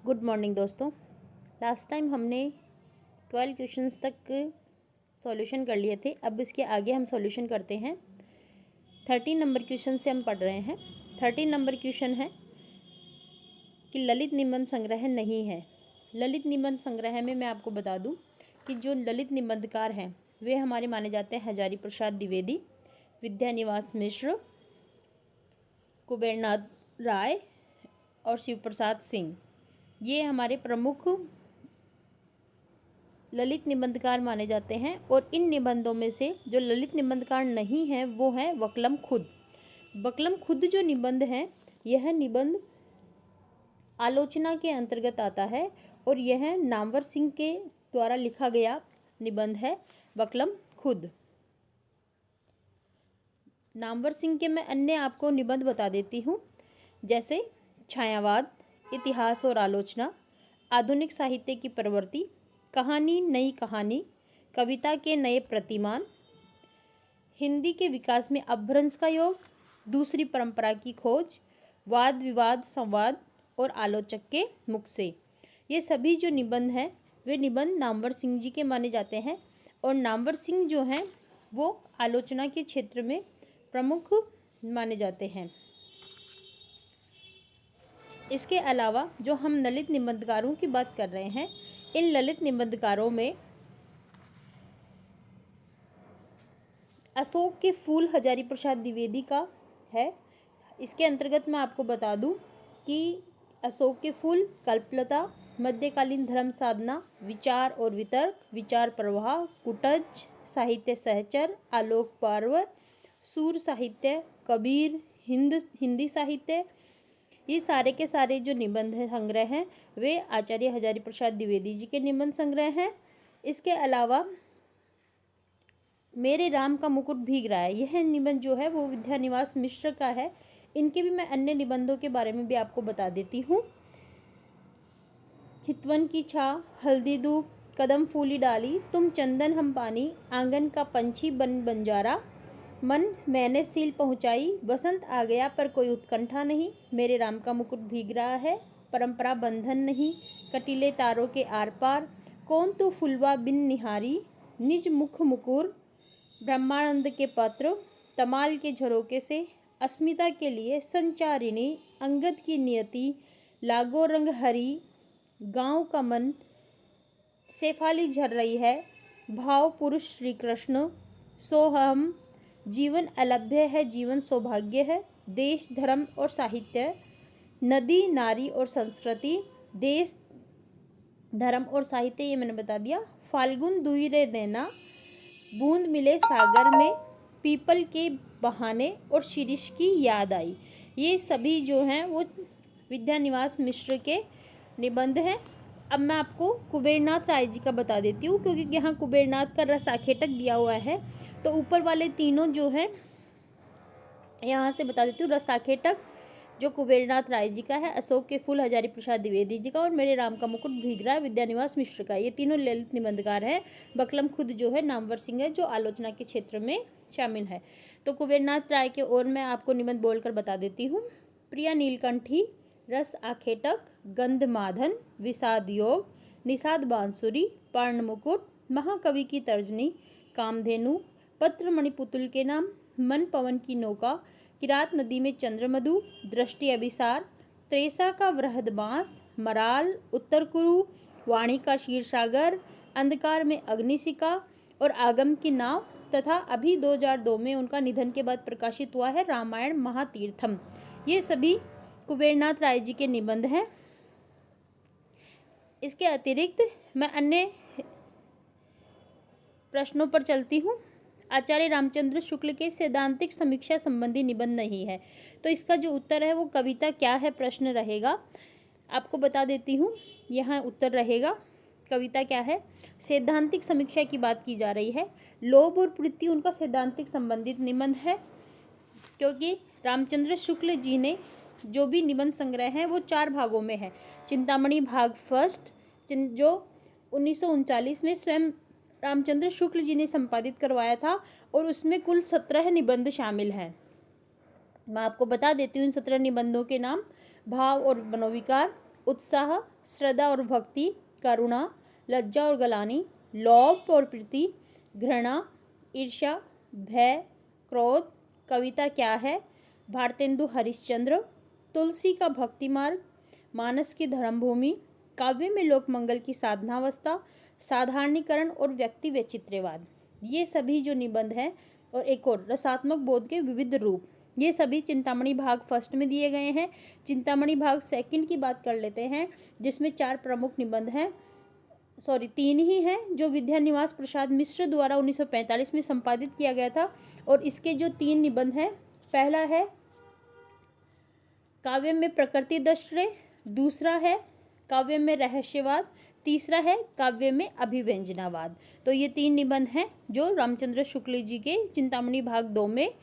Good morning दोस्तों। Last time हमने 12 questions तक सॉल्यूशन कर लिए थे। अब इसके आगे हम सॉल्यूशन करते हैं। 13 नंबर क्वेश्चन से हम पढ़ रहे हैं। 13 नंबर क्वेश्चन है कि ललित निबंध संग्रह नहीं है। ललित निबंध संग्रह में मैं आपको बता दूं कि जो ललित निबंधकार हैं वे हमारे माने जाते हैं हजारी प्रसाद द्विवेदी, विद्यानिवास मिश्र, कुबेरनाथ राय और शिव प्रसाद सिंह। ये हमारे प्रमुख ललित निबंधकार माने जाते हैं। और इन निबंधों में से जो ललित निबंधकार नहीं है वो है वक्लम खुद। वक्लम खुद जो निबंध है यह निबंध आलोचना के अंतर्गत आता है और यह नामवर सिंह के द्वारा लिखा गया निबंध है। वक्लम खुद नामवर सिंह के मैं अन्य आपको निबंध बता देती हूँ, जैसे छायावाद, इतिहास और आलोचना, आधुनिक साहित्य की प्रवृत्ति, कहानी नई कहानी, कविता के नए प्रतिमान, हिंदी के विकास में अपभ्रंश का योग, दूसरी परंपरा की खोज, वाद विवाद संवाद और आलोचक के मुख से। ये सभी जो निबंध हैं वे निबंध नामवर सिंह जी के माने जाते हैं। और नामवर सिंह जो हैं वो आलोचना के क्षेत्र में प्रमुख माने जाते हैं। इसके अलावा जो हम ललित निबंधकारों की बात कर रहे हैं, इन ललित निबंधकारों में अशोक के फूल हजारी प्रसाद द्विवेदी का है। इसके अंतर्गत मैं आपको बता दूं कि अशोक के फूल, कल्पलता, मध्यकालीन धर्म साधना, विचार और वितर्क, विचार प्रवाह, कुटज, साहित्य सहचर, आलोक पर्व, सूर साहित्य, कबीर, हिंदी साहित्य, ये सारे के सारे जो निबंध संग्रह हैं वे आचार्य हजारी प्रसाद द्विवेदी जी के निबंध संग्रह हैं। इसके अलावा मेरे राम का मुकुट भीग रहा है, यह निबंध जो है वो विद्यानिवास मिश्र का है। इनके भी मैं अन्य निबंधों के बारे में भी आपको बता देती हूँ। चितवन की छा, हल्दी धूप, कदम फूली डाली, तुम चंदन हम पानी, आंगन का पंछी बन बंजारा, मन मैंने सील पहुंचाई, बसंत आ गया पर कोई उत्कंठा नहीं, मेरे राम का मुकुट भीग रहा है, परंपरा बंधन नहीं, कटीले तारों के आर पार, कौन तू फुलवा बिन निहारी, निज मुख मुकुर, ब्रह्मानंद के पत्र, तमाल के झरोके से, अस्मिता के लिए संचारिणी, अंगद की नियति, लागो रंग हरी, गांव का मन, शेफाली झर रही है, भाव पुरुष श्री कृष्ण, सोहम, जीवन अलभ्य है जीवन सौभाग्य है, देश धर्म और साहित्य, नदी नारी और संस्कृति, देश धर्म और साहित्य ये मैंने बता दिया, फाल्गुन दुई रे नैना, बूंद मिले सागर में, पीपल के बहाने और शिरीष की याद आई। ये सभी जो हैं वो विद्यानिवास मिश्र के निबंध हैं। अब मैं आपको कुबेरनाथ राय जी का बता देती हूँ, क्योंकि यहाँ कुबेरनाथ का रस आखेटक दिया हुआ है, तो ऊपर वाले तीनों जो हैं यहाँ से बता देती हूँ। रस आखेटक जो कुबेरनाथ राय जी का है, अशोक के फूल हजारी प्रसाद द्विवेदी जी का, और मेरे राम का मुकुट भीग रहा है विद्यानिवास मिश्र का। ये तीनों ललित निबंधकार हैं। वक्लम खुद जो है नामवर सिंह है, जो आलोचना के क्षेत्र में शामिल है। तो कुबेरनाथ राय के और मैं आपको निबंध बोलकर बता देती हूँ। प्रिया नीलकंठी, रस आखेटक, गंधमाधन, विषाद योग, निषाद बांसुरी, पर्ण मुकुट, महाकवि की तर्जनी, कामधेनु, पत्र मणिपुतुल के नाम, मन पवन की नौका, किरात नदी में चंद्रमधु, दृष्टि अभिसार, त्रेसा का वृहद बांस, मराल, उत्तर कुरु, वाणी का क्षीरसागर, अंधकार में अग्निशिका और आगम की नाव, तथा अभी 2002 में उनका निधन के बाद प्रकाशित हुआ है रामायण महातीर्थम। ये सभी कुबेरनाथ राय जी के निबंध हैं। इसके अतिरिक्त मैं अन्य प्रश्नों पर चलती हूँ। आचार्य रामचंद्र शुक्ल के सैद्धांतिक समीक्षा संबंधी निबंध नहीं है, तो इसका जो उत्तर है वो कविता क्या है प्रश्न रहेगा। आपको बता देती हूँ, यहाँ उत्तर रहेगा कविता क्या है। सैद्धांतिक समीक्षा की बात की जा रही है। लोभ और प्रीति उनका सैद्धांतिक संबंधित निबंध है, क्योंकि रामचंद्र शुक्ल जी ने जो भी निबंध संग्रह है वो 4 भागों में है। चिंतामणि भाग फर्स्ट जो 1939 में स्वयं रामचंद्र शुक्ल जी ने संपादित करवाया था, और उसमें कुल 17 निबंध शामिल हैं। मैं आपको बता देती हूँ इन 17 निबंधों के नाम। भाव और मनोविकार, उत्साह, श्रद्धा और भक्ति, करुणा, लज्जा और गलानी, लोभ और प्रीति, घृणा, ईर्ष्या, भय, क्रोध, कविता क्या है, भारतेंदु हरिश्चंद्र, तुलसी का भक्ति मार्ग, मानस की धर्मभूमि, काव्य में लोक मंगल की साधनावस्था, साधारणीकरण और व्यक्ति वैचित्र्यवाद, ये सभी जो निबंध हैं, और एक और रसात्मक बोध के विविध रूप, ये सभी चिंतामणि भाग फर्स्ट में दिए गए हैं। चिंतामणि भाग सेकंड की बात कर लेते हैं, जिसमें 4 प्रमुख निबंध हैं, 3 ही हैं, जो विद्यानिवास प्रसाद मिश्र द्वारा 1945 में संपादित किया गया था। और इसके जो 3 निबंध हैं, पहला है काव्य में प्रकृति दर्शय, दूसरा है काव्य में रहस्यवाद, तीसरा है काव्य में अभिव्यंजनावाद। तो ये 3 निबंध हैं जो रामचंद्र शुक्ल जी के चिंतामणि भाग 2 में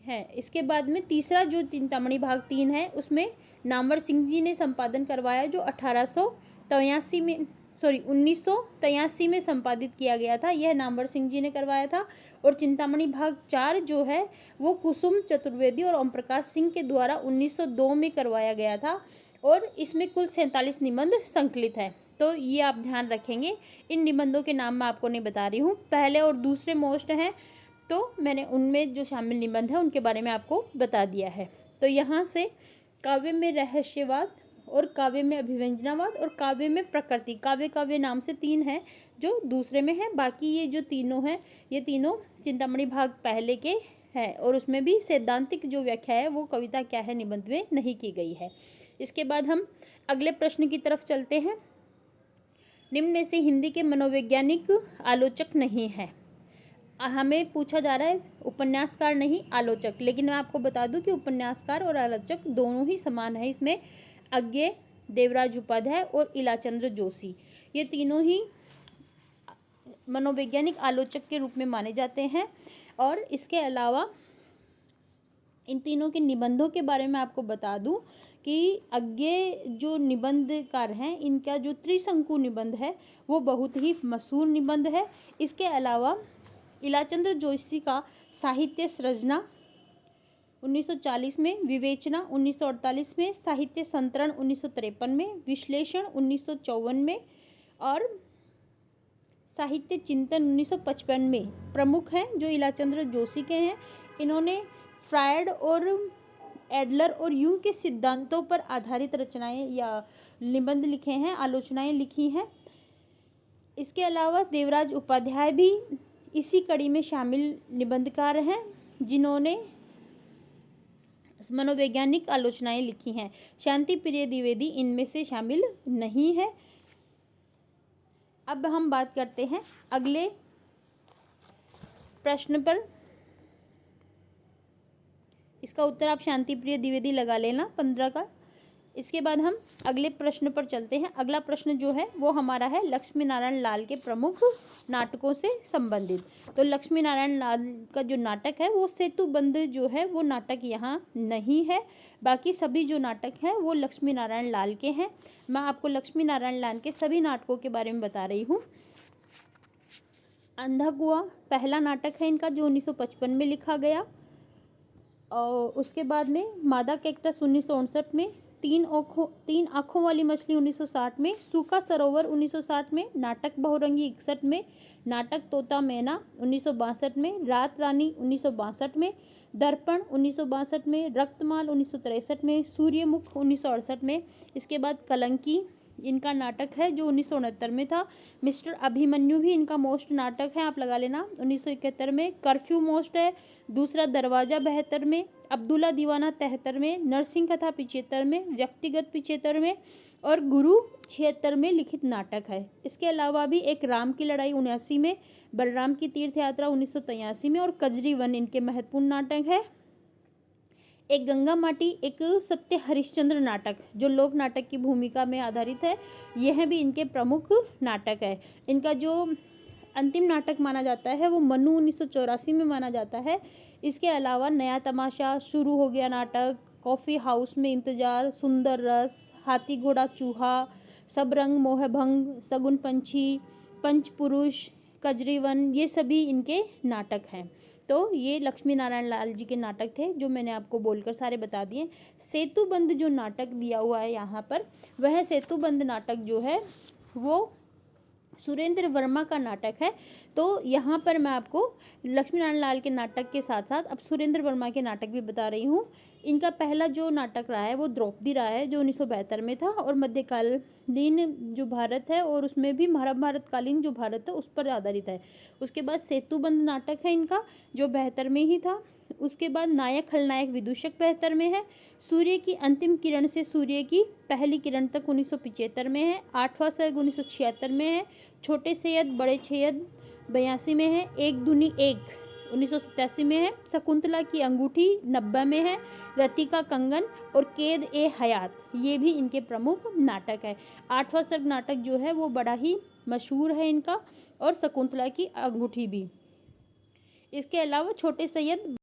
है। इसके बाद में तीसरा जो चिंतामणि भाग 3 है, उसमें नामवर सिंह जी ने संपादन करवाया, जो 1983 में संपादित किया गया था। यह नामवर सिंह जी ने करवाया था। और चिंतामणि भाग 4 जो है वो कुसुम चतुर्वेदी और ओम प्रकाश सिंह के द्वारा 1902 में करवाया गया था। और इसमें कुल 47 निबंध संकलित हैं। तो ये आप ध्यान रखेंगे। इन निबंधों के नाम मैं आपको नहीं बता रही हूँ, पहले और दूसरे मोस्ट हैं, तो मैंने उनमें जो शामिल निबंध हैं उनके बारे में आपको बता दिया है। तो यहाँ से काव्य में रहस्यवाद और काव्य में अभिव्यंजनावाद और काव्य में प्रकृति, काव्य नाम से 3 हैं जो दूसरे में है। बाकी ये जो तीनों हैं, ये तीनों चिंतामणि भाग पहले के हैं, और उसमें भी सैद्धांतिक जो व्याख्या है वो कविता क्या है निबंध में नहीं की गई है। इसके बाद हम अगले प्रश्न की तरफ चलते हैं। निम्न में से हिंदी के मनोवैज्ञानिक आलोचक नहीं है। हमें पूछा जा रहा है उपन्यासकार नहीं आलोचक, लेकिन मैं आपको बता दूं कि उपन्यासकार और आलोचक दोनों ही समान है। इसमें अज्ञे, देवराज उपाध्याय और इलाचंद्र जोशी, ये तीनों ही मनोवैज्ञानिक आलोचक के रूप में माने जाते हैं। और इसके अलावा इन तीनों के निबंधों के बारे में आपको बता दूं कि अज्ञे जो निबंधकार हैं, इनका जो त्रिशंकु निबंध है वो बहुत ही मशहूर निबंध है। इसके अलावा इलाचंद्र जोशी का साहित्य सृजना 1940 में, विवेचना 1948 में, साहित्य संतरण 1953 में, विश्लेषण 1954 में और साहित्य चिंतन 1955 में प्रमुख हैं जो इलाचंद्र जोशी के हैं। इन्होंने फ्रायड और एडलर और यूंग के सिद्धांतों पर आधारित रचनाएं या निबंध लिखे हैं, आलोचनाएं लिखी हैं। इसके अलावा देवराज उपाध्याय भी इसी कड़ी में शामिल निबंधकार हैं जिन्होंने मनोवैज्ञानिक आलोचनाएं लिखी हैं। शांति प्रिय द्विवेदी इनमें से शामिल नहीं है। अब हम बात करते हैं अगले प्रश्न पर। इसका उत्तर आप शांति प्रिय द्विवेदी लगा लेना 15 का। इसके बाद हम अगले प्रश्न पर चलते हैं। अगला प्रश्न जो है वो हमारा है लक्ष्मी नारायण लाल के प्रमुख नाटकों से संबंधित। तो लक्ष्मी नारायण लाल का जो नाटक है वो सेतुबंध जो है वो नाटक यहाँ नहीं है। बाकी सभी जो नाटक हैं वो लक्ष्मी नारायण लाल के हैं। मैं आपको लक्ष्मी नारायण लाल के सभी नाटकों के बारे में बता रही हूँ। अंधा कुआं पहला नाटक है इनका जो 1955 में लिखा गया। और उसके बाद में मादा कैक्टस 1959 में, तीन आँखों वाली मछली 1960 में, सूखा सरोवर 1960 में, नाटक बहुरंगी 61 में, नाटक तोता मैना 1962 में, रात रानी 1962 में, दर्पण 1962 में, रक्तमाल 1963 में, सूर्यमुख 1968 में। इसके बाद कलंकी इनका नाटक है जो 1969 में था। मिस्टर अभिमन्यु भी इनका मोस्ट नाटक है, आप लगा लेना 1971 में। कर्फ्यू मोस्ट है। दूसरा दरवाजा 72 में, अब्दुल्ला दीवाना 73 में, नरसिंह कथा 75 में, व्यक्तिगत 75 में और गुरु 76 में लिखित नाटक है। इसके अलावा भी एक राम की लड़ाई 79 में, बलराम की तीर्थ यात्रा 1983 में और कजरी वन इनके महत्वपूर्ण नाटक है। एक गंगा माटी एक सत्य हरिश्चंद्र नाटक जो लोक नाटक की भूमिका में आधारित है, यह भी इनके प्रमुख नाटक है। इनका जो अंतिम नाटक माना जाता है वो मनु 1984 में माना जाता है। इसके अलावा नया तमाशा, शुरू हो गया नाटक, कॉफ़ी हाउस में इंतजार, सुंदर रस, हाथी घोड़ा चूहा, सब रंग मोहभंग, सगुन पंछी, पंचपुरुष, कजरीवन, ये सभी इनके नाटक हैं। तो ये लक्ष्मी नारायण लाल जी के नाटक थे जो मैंने आपको बोलकर सारे बता दिए। सेतुबंद जो नाटक दिया हुआ है यहाँ पर, वह सेतुबंद नाटक जो है वो सुरेंद्र वर्मा का नाटक है। तो यहाँ पर मैं आपको लक्ष्मी नारायण लाल के नाटक के साथ साथ अब सुरेंद्र वर्मा के नाटक भी बता रही हूँ। इनका पहला जो नाटक रहा है वो द्रौपदी रहा है, जो 1972 में था, और मध्यकालीन जो भारत है और उसमें भी महाभारतकालीन जो भारत है उस पर आधारित है। उसके बाद सेतुबंद नाटक है इनका, जो 72 में ही था। उसके बाद नायक खलनायक विदूषक 72 में है। सूर्य की अंतिम किरण से सूर्य की पहली किरण तक 1975 में है। आठवां सर्ग 1976 में है। छोटे सैयद बड़े सैयद 82 में है। एक दूनी एक 1987 में है। शकुंतला की अंगूठी 90 में है। रति का कंगन और कैद ए हयात, ये भी इनके प्रमुख नाटक है। आठवां सर्ग नाटक जो है वो बड़ा ही मशहूर है इनका, और शकुंतला की अंगूठी भी। इसके अलावा छोटे सैयद